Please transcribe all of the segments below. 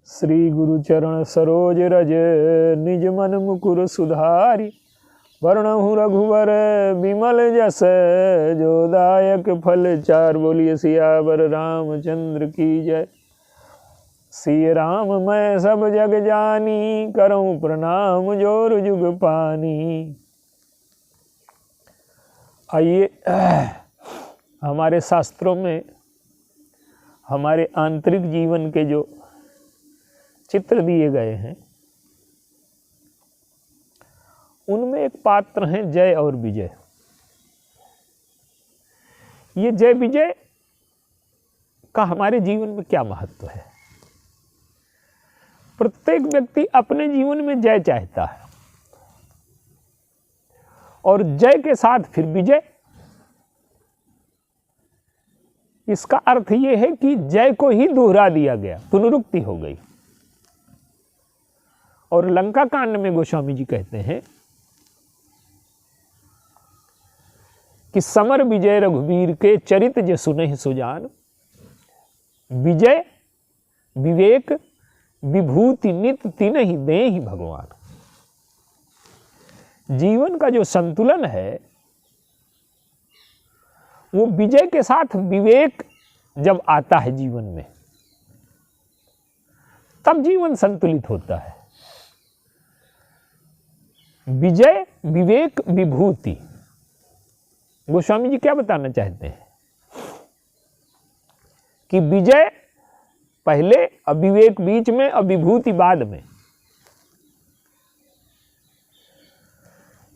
श्री गुरु चरण सरोज रज निज मन मुकुर सुधारी। वर्णहु रघुवर विमल जस जो दायक फल चार। बोलिए सियावर रामचंद्र की जय। सिय राम मैं सब जग जानी, करऊं प्रणाम जोर जुग पानी। आइए, हमारे शास्त्रों में हमारे आंतरिक जीवन के जो चित्र दिए गए हैं उनमें एक पात्र हैं जय और विजय। ये जय विजय का हमारे जीवन में क्या महत्व है? प्रत्येक व्यक्ति अपने जीवन में जय चाहता है और जय के साथ फिर विजय। इसका अर्थ यह है कि जय को ही दोहरा दिया गया, पुनरुक्ति हो गई। और लंका कांड में गोस्वामी जी कहते हैं कि समर विजय रघुवीर के चरित जे सुनहि सुजान। विजय विवेक विभूति नित तिन्हि देहि भगवान। जीवन का जो संतुलन है वो विजय के साथ विवेक जब आता है जीवन में, तब जीवन संतुलित होता है। विजय विवेक विभूति। गोस्वामी जी क्या बताना चाहते हैं कि विजय पहले, अविवेक बीच में, अविभूति बाद में।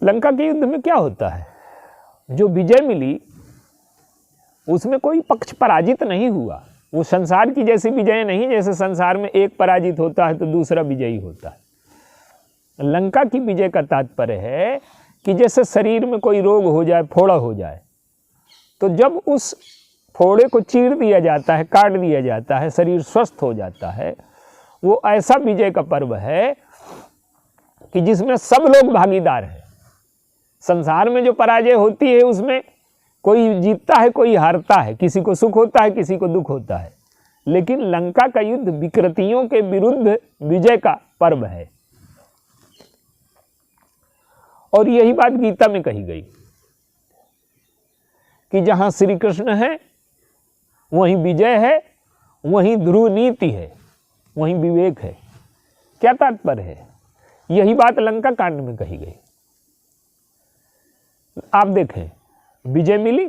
लंका के युद्ध में क्या होता है? जो विजय मिली उसमें कोई पक्ष पराजित नहीं हुआ। वो संसार की जैसी विजय नहीं, जैसे संसार में एक पराजित होता है तो दूसरा विजयी होता है। लंका की विजय का तात्पर्य है कि जैसे शरीर में कोई रोग हो जाए, फोड़ा हो जाए, तो जब उस फोड़े को चीर दिया जाता है, काट दिया जाता है, शरीर स्वस्थ हो जाता है। वो ऐसा विजय का पर्व है कि जिसमें सब लोग भागीदार हैं। संसार में जो पराजय होती है उसमें कोई जीतता है, कोई हारता है, किसी को सुख होता है, किसी को दुख होता है। लेकिन लंका का युद्ध विकृतियों के विरुद्ध विजय का पर्व है। और यही बात गीता में कही गई कि जहां श्री कृष्ण है वहीं विजय है, वहीं ध्रुव नीति है, वहीं विवेक है। क्या तात्पर्य है? यही बात लंका कांड में कही गई। आप देखें, विजय मिली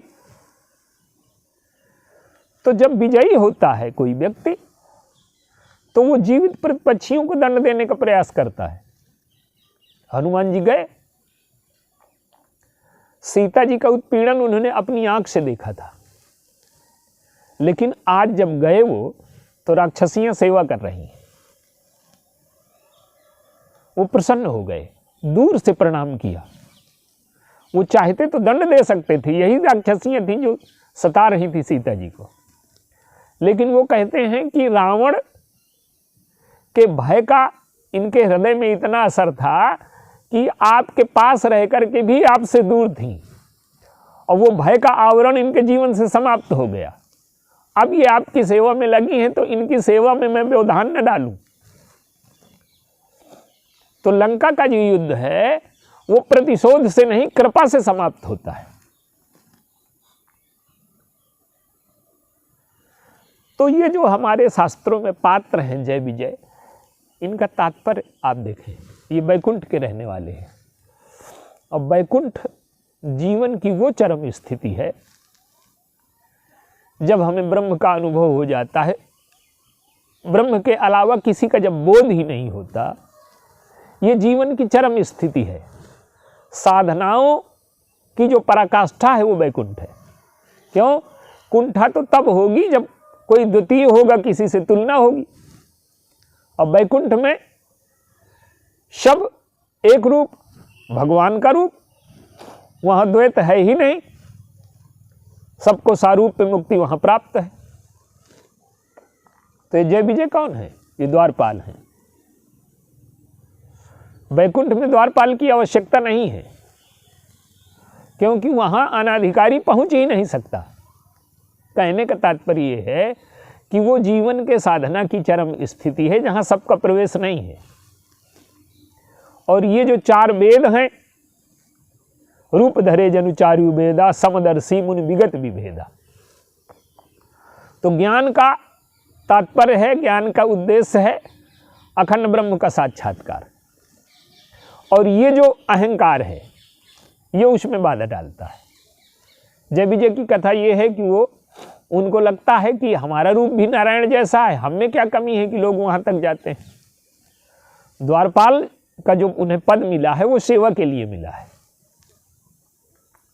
तो जब विजयी होता है कोई व्यक्ति तो वो जीवित प्रतिपक्षियों को दंड देने का प्रयास करता है। हनुमान जी गए, सीता जी का उत्पीड़न उन्होंने अपनी आंख से देखा था, लेकिन आज जब गए वो तो राक्षसियां सेवा कर रही हैं। वो प्रसन्न हो गए, दूर से प्रणाम किया। वो चाहते तो दंड दे सकते थे, यही राक्षसियां थी जो सता रही थी सीता जी को। लेकिन वो कहते हैं कि रावण के भय का इनके हृदय में इतना असर था कि आपके पास रह करके भी आपसे दूर थी, और वो भय का आवरण इनके जीवन से समाप्त हो गया। अब ये आपकी सेवा में लगी हैं तो इनकी सेवा में मैं व्यवधान न डालूं। तो लंका का जो युद्ध है वो प्रतिशोध से नहीं, कृपा से समाप्त होता है। तो ये जो हमारे शास्त्रों में पात्र हैं जय विजय, इनका तात्पर्य आप देखें, ये वैकुंठ के रहने वाले हैं। और वैकुंठ जीवन की वो चरम स्थिति है जब हमें ब्रह्म का अनुभव हो जाता है, ब्रह्म के अलावा किसी का जब बोध ही नहीं होता। ये जीवन की चरम स्थिति है। साधनाओं की जो पराकाष्ठा है वो वैकुंठ है। क्यों? कुंठा तो तब होगी जब कोई द्वितीय होगा, किसी से तुलना होगी। और वैकुंठ में सब एक रूप, भगवान का रूप, वहां द्वैत है ही नहीं। सबको सारूप में मुक्ति वहां प्राप्त है। तो ये जय विजय कौन है? ये द्वारपाल हैं। वैकुंठ में द्वारपाल की आवश्यकता नहीं है, क्योंकि वहां अनाधिकारी पहुंच ही नहीं सकता। कहने का तात्पर्य यह है कि वो जीवन के साधना की चरम स्थिति है जहां सबका प्रवेश नहीं है। और ये जो 4 वेद हैं, रूप धरे जनु चारु वेदा, समदर्शी मुनि विगत विभेदा। तो ज्ञान का तात्पर्य है, ज्ञान का उद्देश्य है अखंड ब्रह्म का साक्षात्कार। और ये जो अहंकार है ये उसमें बाधा डालता है। जय विजय की कथा ये है कि वो उनको लगता है कि हमारा रूप भी नारायण जैसा है, हमें क्या कमी है कि लोग वहाँ तक जाते हैं। द्वारपाल का जो उन्हें पद मिला है वो सेवा के लिए मिला है।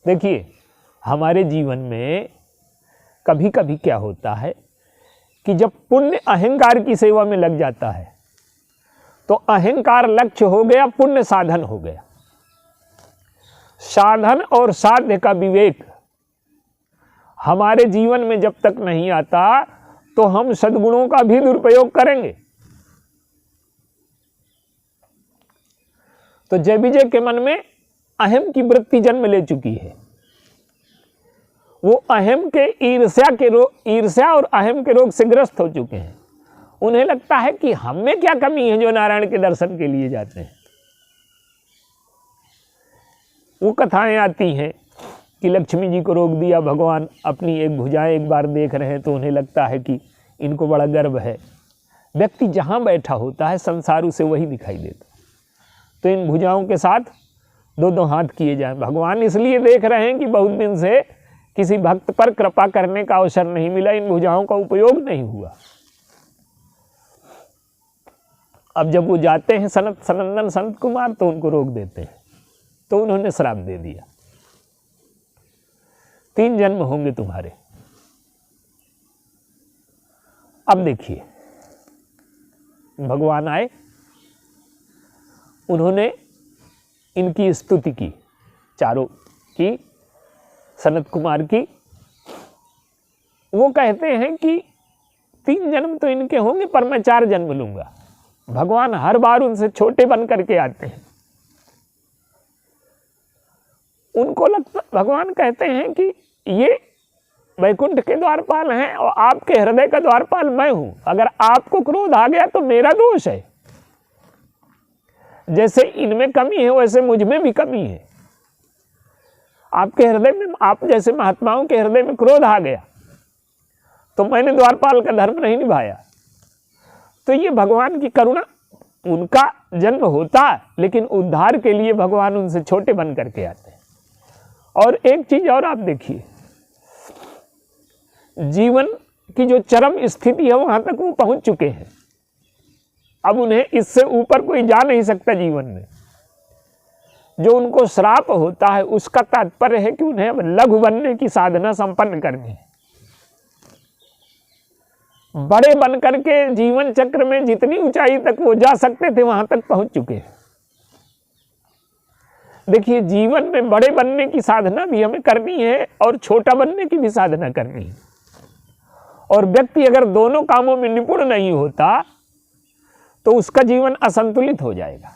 देखिए हमारे जीवन में कभी कभी क्या होता है कि जब पुण्य अहंकार की सेवा में लग जाता है तो अहंकार लक्ष्य हो गया, पुण्य साधन हो गया। साधन और साध्य का विवेक हमारे जीवन में जब तक नहीं आता तो हम सद्गुणों का भी दुरुपयोग करेंगे। तो जय विजय के मन में अहम की वृत्ति जन्म ले चुकी है। वो अहम के ईर्ष्या और अहम के रोग से ग्रस्त हो चुके हैं। उन्हें लगता है कि हम में क्या कमी है जो नारायण के दर्शन के लिए जाते हैं। वो कथाएं आती हैं कि लक्ष्मी जी को रोक दिया भगवान, अपनी एक भुजाएं एक बार देख रहे हैं तो उन्हें लगता है कि इनको बड़ा गर्व है। व्यक्ति जहाँ बैठा होता है संसार उसे वही दिखाई देता। तो इन भुजाओं के साथ 2-2 हाथ किए जाएं। भगवान इसलिए देख रहे हैं कि बहुत दिन से किसी भक्त पर कृपा करने का अवसर नहीं मिला, इन भुजाओं का उपयोग नहीं हुआ। अब जब वो जाते हैं सनंदन संत कुमार तो उनको रोक देते हैं। तो उन्होंने श्राप दे दिया, 3 जन्म होंगे तुम्हारे। अब देखिए भगवान आए, उन्होंने इनकी स्तुति की, चारों की, सनत कुमार की। वो कहते हैं कि 3 जन्म तो इनके होंगे पर मैं 4 जन्म लूंगा। भगवान हर बार उनसे छोटे बन करके आते हैं। उनको लगता, भगवान कहते हैं कि ये वैकुंठ के द्वारपाल हैं और आपके हृदय का द्वारपाल मैं हूं। अगर आपको क्रोध आ गया तो मेरा दोष है। जैसे इनमें कमी है वैसे मुझ में भी कमी है। आपके हृदय में, आप जैसे महात्माओं के हृदय में क्रोध आ गया तो मैंने द्वारपाल का धर्म नहीं निभाया। तो ये भगवान की करुणा, उनका जन्म होता लेकिन उद्धार के लिए भगवान उनसे छोटे बन करके आते हैं। और एक चीज और आप देखिए, जीवन की जो चरम स्थिति है वहां तक वो पहुंच चुके हैं। अब उन्हें इससे ऊपर कोई जा नहीं सकता जीवन में। जो उनको श्राप होता है उसका तात्पर्य है कि उन्हें अब लघु बनने की साधना संपन्न करनी है। बड़े बन करके जीवन चक्र में जितनी ऊंचाई तक वो जा सकते थे वहां तक पहुंच चुके हैं। देखिए जीवन में बड़े बनने की साधना भी हमें करनी है और छोटा बनने की भी साधना करनी है। और व्यक्ति अगर दोनों कामों में निपुण नहीं होता तो उसका जीवन असंतुलित हो जाएगा।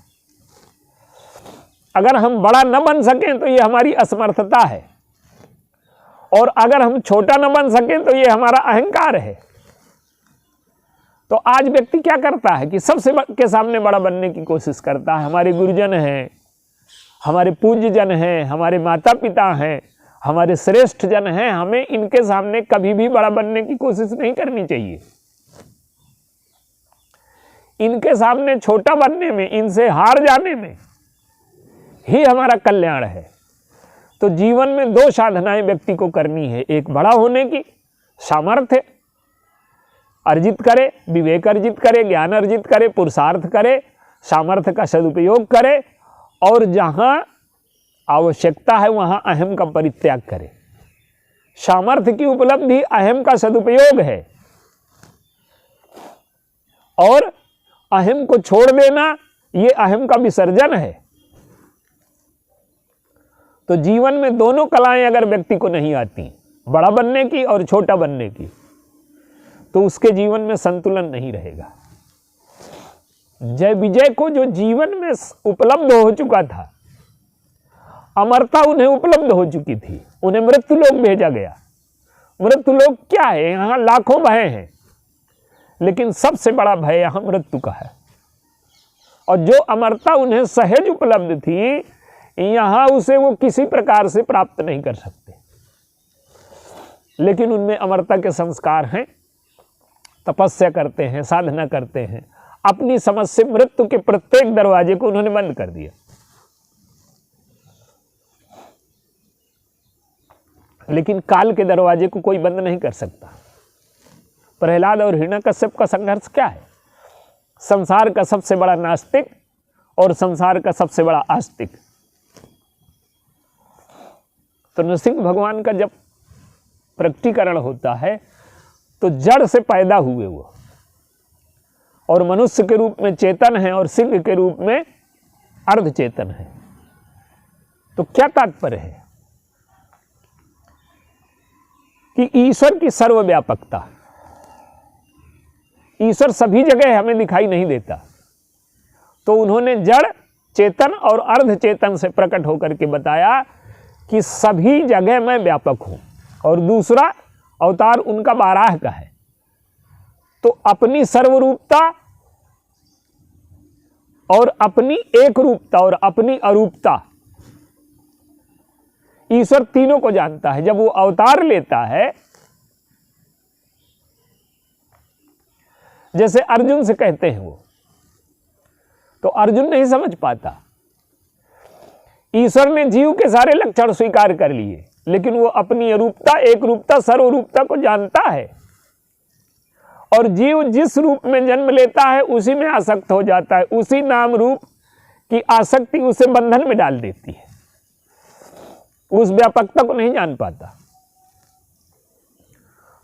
अगर हम बड़ा न बन सकें तो ये हमारी असमर्थता है, और अगर हम छोटा न बन सकें तो ये हमारा अहंकार है। तो आज व्यक्ति क्या करता है कि सबसे के सामने बड़ा बनने की कोशिश करता है। हमारे गुरुजन हैं, हमारे पूज्य जन हैं, हमारे माता पिता हैं, हमारे श्रेष्ठ जन हैं, हमें इनके सामने कभी भी बड़ा बनने की कोशिश नहीं करनी चाहिए। इनके सामने छोटा बनने में, इनसे हार जाने में ही हमारा कल्याण है। तो जीवन में 2 साधनाएं व्यक्ति को करनी है। एक बड़ा होने की सामर्थ्य अर्जित करे, विवेक अर्जित करे, ज्ञान अर्जित करे, पुरुषार्थ करे, सामर्थ्य का सदुपयोग करे, और जहां आवश्यकता है वहां अहम का परित्याग करे। सामर्थ्य की उपलब्धि अहम का सदुपयोग है, और अहम को छोड़ देना ये अहम का विसर्जन है। तो जीवन में दोनों कलाएं अगर व्यक्ति को नहीं आती, बड़ा बनने की और छोटा बनने की, तो उसके जीवन में संतुलन नहीं रहेगा। जय विजय को जो जीवन में उपलब्ध हो चुका था, अमरता उन्हें उपलब्ध हो चुकी थी, उन्हें मृत्युलोक भेजा गया। मृत्युलोक क्या है? यहाँ लाखों भय हैं, लेकिन सबसे बड़ा भय यहाँ मृत्यु का है। और जो अमरता उन्हें सहज उपलब्ध थी, यहाँ उसे वो किसी प्रकार से प्राप्त नहीं कर सकते। लेकिन उनमें अमरता के संस्कार हैं, तपस्या करते हैं, साधना करते हैं। अपनी समझ से मृत्यु के प्रत्येक दरवाजे को उन्होंने बंद कर दिया। लेकिन काल के दरवाजे को कोई बंद नहीं कर सकता। प्रहलाद और हिरण्यकश्यप का संघर्ष क्या है? संसार का सबसे बड़ा नास्तिक और संसार का सबसे बड़ा आस्तिक। तो नृसिंह भगवान का जब प्रकटीकरण होता है तो जड़ से पैदा हुए वो, और मनुष्य के रूप में चेतन है और सिंह के रूप में अर्ध चेतन है। तो क्या तात्पर्य है कि ईश्वर की सर्वव्यापकता, ईश्वर सभी जगह हमें दिखाई नहीं देता, तो उन्होंने जड़, चेतन और अर्ध चेतन से प्रकट होकर के बताया कि सभी जगह मैं व्यापक हूं। और दूसरा अवतार उनका बाराह का है। तो अपनी सर्वरूपता और अपनी एक रूपता और अपनी अरूपता, ईश्वर तीनों को जानता है। जब वो अवतार लेता है, जैसे अर्जुन से कहते हैं वो, तो अर्जुन नहीं समझ पाता। ईश्वर ने जीव के सारे लक्षण स्वीकार कर लिए, लेकिन वो अपनी अरूपता, एक रूपता, सर्वरूपता को जानता है। और जीव जिस रूप में जन्म लेता है उसी में आसक्त हो जाता है। उसी नाम रूप की आसक्ति उसे बंधन में डाल देती है, उस व्यापकता को नहीं जान पाता।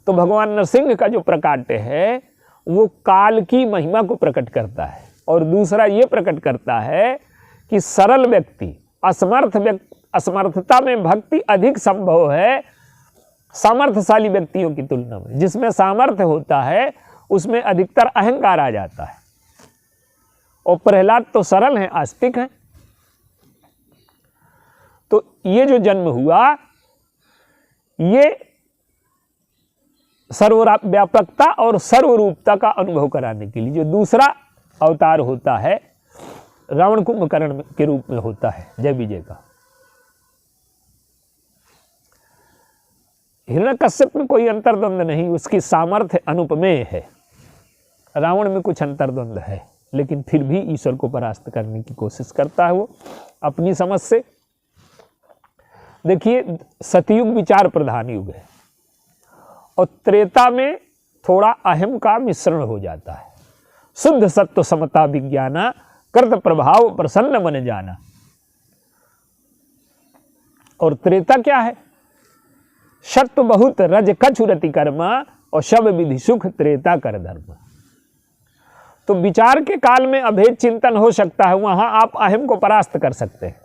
तो भगवान नरसिंह का जो प्रकाट्य है वो काल की महिमा को प्रकट करता है। और दूसरा ये प्रकट करता है कि सरल व्यक्ति, असमर्थता में भक्ति अधिक संभव है सामर्थ्यशाली व्यक्तियों की तुलना में। जिसमें सामर्थ्य होता है उसमें अधिकतर अहंकार आ जाता है। और प्रहलाद तो सरल हैं, आस्तिक हैं। तो ये जो जन्म हुआ, ये सर्वव्यापकता और सर्वरूपता का अनुभव कराने के लिए। जो दूसरा अवतार होता है रावण कुंभकर्ण के रूप में होता है, जय विजय का। हिरण्यकश्यप में कोई अंतर्द्वंद नहीं, उसकी सामर्थ्य अनुपमेय है। रावण में कुछ अंतर्द्वंद है, लेकिन फिर भी ईश्वर को परास्त करने की कोशिश करता है वो अपनी समझ से। देखिए, सतयुग विचार प्रधान युग है और त्रेता में थोड़ा अहम का मिश्रण हो जाता है। शुद्ध सत्व समता विज्ञाना, कृत प्रभाव प्रसन्न मन जाना। और त्रेता क्या है? सत्व बहुत रज कछुरति कर्मा और शब विधि सुख त्रेता कर धर्म। तो विचार के काल में अभेद चिंतन हो सकता है, वहां आप अहम को परास्त कर सकते हैं।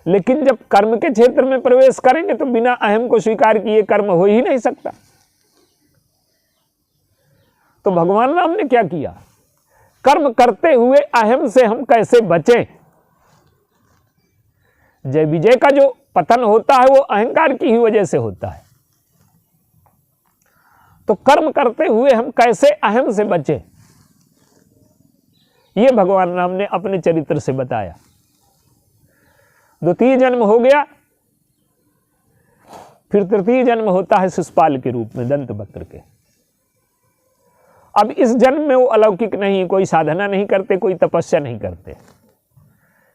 लेकिन जब कर्म के क्षेत्र में प्रवेश करेंगे तो बिना अहम को स्वीकार किए कर्म हो ही नहीं सकता। तो भगवान राम ने क्या किया? कर्म करते हुए अहम से हम कैसे बचें। जय विजय का जो पतन होता है वो अहंकार की ही वजह से होता है। तो कर्म करते हुए हम कैसे अहम से बचें, ये भगवान राम ने अपने चरित्र से बताया। द्वितीय जन्म हो गया, फिर तृतीय जन्म होता है शिशुपाल के रूप में, दंतवक्र के। अब इस जन्म में वो अलौकिक नहीं, कोई साधना नहीं करते, कोई तपस्या नहीं करते,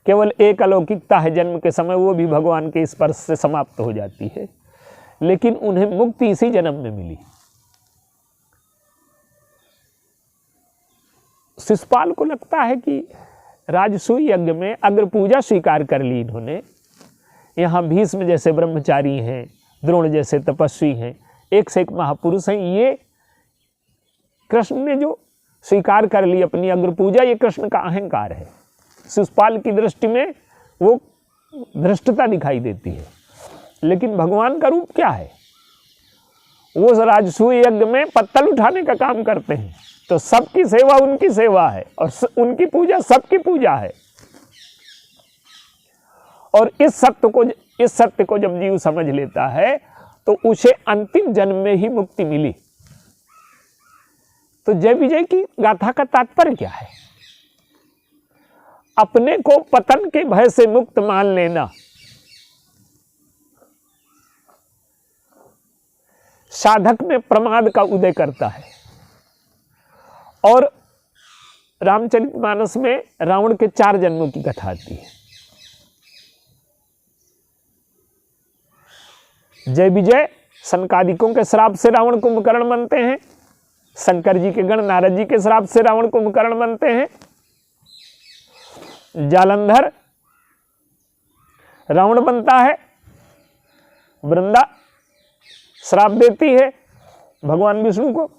केवल एक अलौकिकता है जन्म के समय, वो भी भगवान के स्पर्श से समाप्त हो जाती है। लेकिन उन्हें मुक्ति इसी जन्म में मिली। शिशुपाल को लगता है कि राजसूय यज्ञ में अग्र पूजा स्वीकार कर ली इन्होंने। यहाँ भीष्म जैसे ब्रह्मचारी हैं, द्रोण जैसे तपस्वी हैं, एक से एक महापुरुष हैं। ये कृष्ण ने जो स्वीकार कर ली अपनी अग्र पूजा, ये कृष्ण का अहंकार है। शिशुपाल की दृष्टि में वो धृष्टता दिखाई देती है। लेकिन भगवान का रूप क्या है? वो राजसूय यज्ञ में पत्तल उठाने का काम करते हैं। तो सबकी सेवा उनकी सेवा है और उनकी पूजा सबकी पूजा है। और इस सत्य को जब जीव समझ लेता है तो उसे अंतिम जन्म में ही मुक्ति मिली। तो जय विजय की गाथा का तात्पर्य क्या है? अपने को पतन के भय से मुक्त मान लेना, साधक में प्रमाद का उदय करता है। और रामचरितमानस में रावण के 4 जन्मों की कथा आती है। जय विजय सनकादिकों के श्राप से रावण कुंभकर्ण बनते हैं, शंकर जी के गण नारद जी के श्राप से रावण कुंभकर्ण बनते हैं, जालंधर रावण बनता है, वृंदा श्राप देती है भगवान विष्णु को,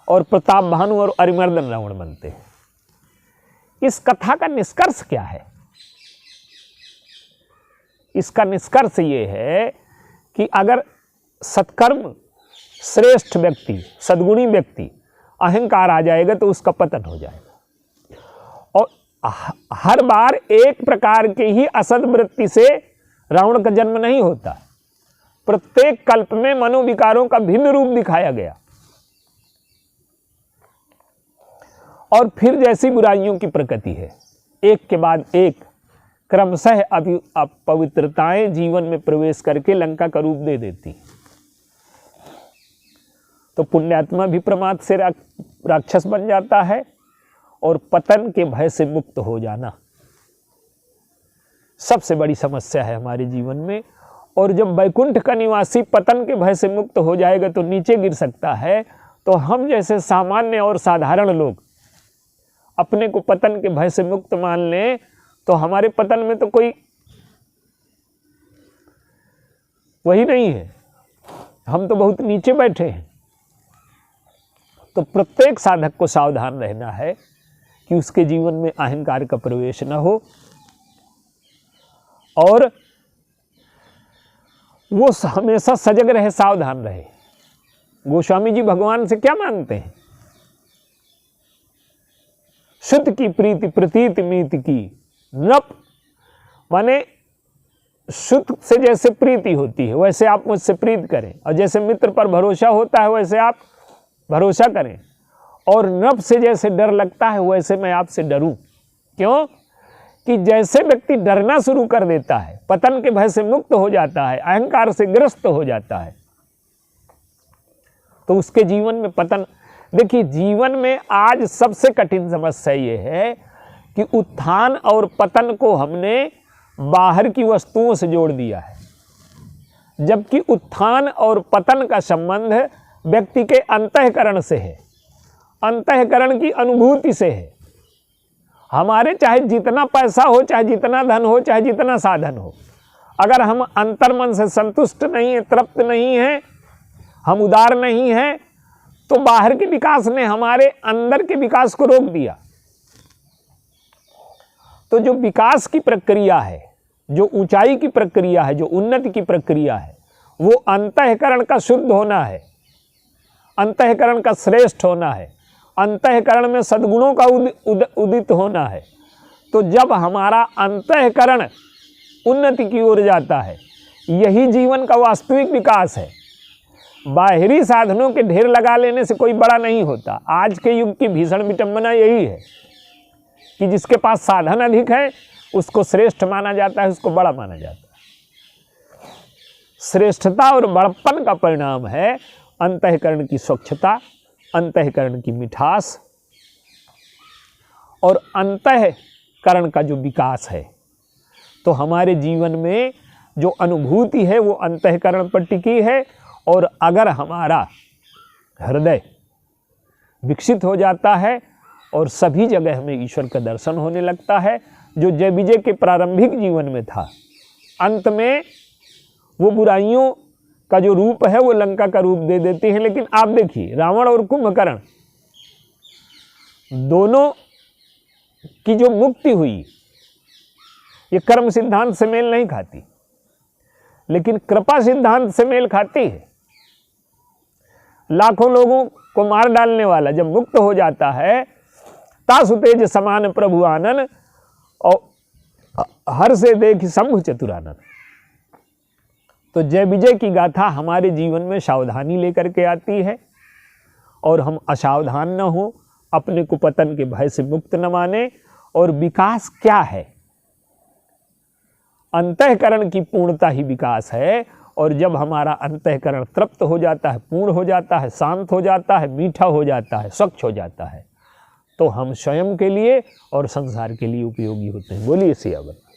और प्रताप भानु और अरिमर्दन रावण बनते हैं। इस कथा का निष्कर्ष क्या है? इसका निष्कर्ष ये है कि अगर सत्कर्म श्रेष्ठ व्यक्ति, सद्गुणी व्यक्ति अहंकार आ जाएगा तो उसका पतन हो जाएगा। और हर बार एक प्रकार के ही असद वृत्ति से रावण का जन्म नहीं होता, प्रत्येक कल्प में मनोविकारों का भिन्न रूप दिखाया गया। और फिर जैसी बुराइयों की प्रकृति है, एक के बाद एक क्रमशः अपवित्रताएं जीवन में प्रवेश करके लंका का रूप दे देती। तो पुण्यात्मा भी प्रमाद से राक्षस बन जाता है, और पतन के भय से मुक्त हो जाना सबसे बड़ी समस्या है हमारे जीवन में। और जब वैकुंठ का निवासी पतन के भय से मुक्त हो जाएगा तो नीचे गिर सकता है। तो हम जैसे सामान्य और साधारण लोग अपने को पतन के भय से मुक्त मान लें तो हमारे पतन में तो कोई वही नहीं है, हम तो बहुत नीचे बैठे हैं। तो प्रत्येक साधक को सावधान रहना है कि उसके जीवन में अहंकार का प्रवेश न हो, और वो हमेशा सजग रहे, सावधान रहे। गोस्वामी जी भगवान से क्या मांगते हैं? शुद्ध की प्रीति प्रतीत मीत की नप, माने शुद्ध से जैसे प्रीति होती है वैसे आप मुझसे प्रीत करें, और जैसे मित्र पर भरोसा होता है वैसे आप भरोसा करें, और नप से जैसे डर लगता है वैसे मैं आपसे डरूं। क्यों? कि जैसे व्यक्ति डरना शुरू कर देता है, पतन के भय से मुक्त हो जाता है, अहंकार से ग्रस्त हो जाता है, तो उसके जीवन में पतन। देखिए, जीवन में आज सबसे कठिन समस्या ये है कि उत्थान और पतन को हमने बाहर की वस्तुओं से जोड़ दिया है, जबकि उत्थान और पतन का संबंध व्यक्ति के अंतःकरण से है, अंतःकरण की अनुभूति से है। हमारे चाहे जितना पैसा हो, चाहे जितना धन हो, चाहे जितना साधन हो, अगर हम अंतर्मन से संतुष्ट नहीं है, तृप्त नहीं है, हम उदार नहीं हैं, तो बाहर के विकास ने हमारे अंदर के विकास को रोक दिया। तो जो विकास की प्रक्रिया है, जो ऊंचाई की प्रक्रिया है, जो उन्नति की प्रक्रिया है, वो अंतःकरण का शुद्ध होना है, अंतःकरण का श्रेष्ठ होना है, अंतःकरण में सद्गुणों का उदित होना है। तो जब हमारा अंतःकरण उन्नति की ओर जाता है, यही जीवन का वास्तविक विकास है। बाहरी साधनों के ढेर लगा लेने से कोई बड़ा नहीं होता। आज के युग की भीषण विडंबना यही है कि जिसके पास साधन अधिक है उसको श्रेष्ठ माना जाता है, उसको बड़ा माना जाता है। श्रेष्ठता और बड़प्पन का परिणाम है अंतःकरण की स्वच्छता, अंतःकरण की मिठास, और अंतःकरण का जो विकास है। तो हमारे जीवन में जो अनुभूति है वो अंतःकरण पर टिकी है, और अगर हमारा हृदय विकसित हो जाता है और सभी जगह हमें ईश्वर का दर्शन होने लगता है, जो जय विजय के प्रारंभिक जीवन में था, अंत में वो बुराइयों का जो रूप है वो लंका का रूप दे देती है। लेकिन आप देखिए, रावण और कुंभकर्ण दोनों की जो मुक्ति हुई, ये कर्म सिद्धांत से मेल नहीं खाती, लेकिन कृपा सिद्धांत से मेल खाती है। लाखों लोगों को मार डालने वाला जब मुक्त हो जाता है, तासु तेज समान प्रभु आनन, और हर से देख शंभु चतुरानन। तो जय विजय की गाथा हमारे जीवन में सावधानी लेकर के आती है, और हम असावधान न हो, अपने को पतन के भय से मुक्त न माने। और विकास क्या है? अंतःकरण की पूर्णता ही विकास है। और जब हमारा अंतःकरण तृप्त हो जाता है, पूर्ण हो जाता है, शांत हो जाता है, मीठा हो जाता है, स्वच्छ हो जाता है, तो हम स्वयं के लिए और संसार के लिए उपयोगी होते हैं। बोलिए सियावर।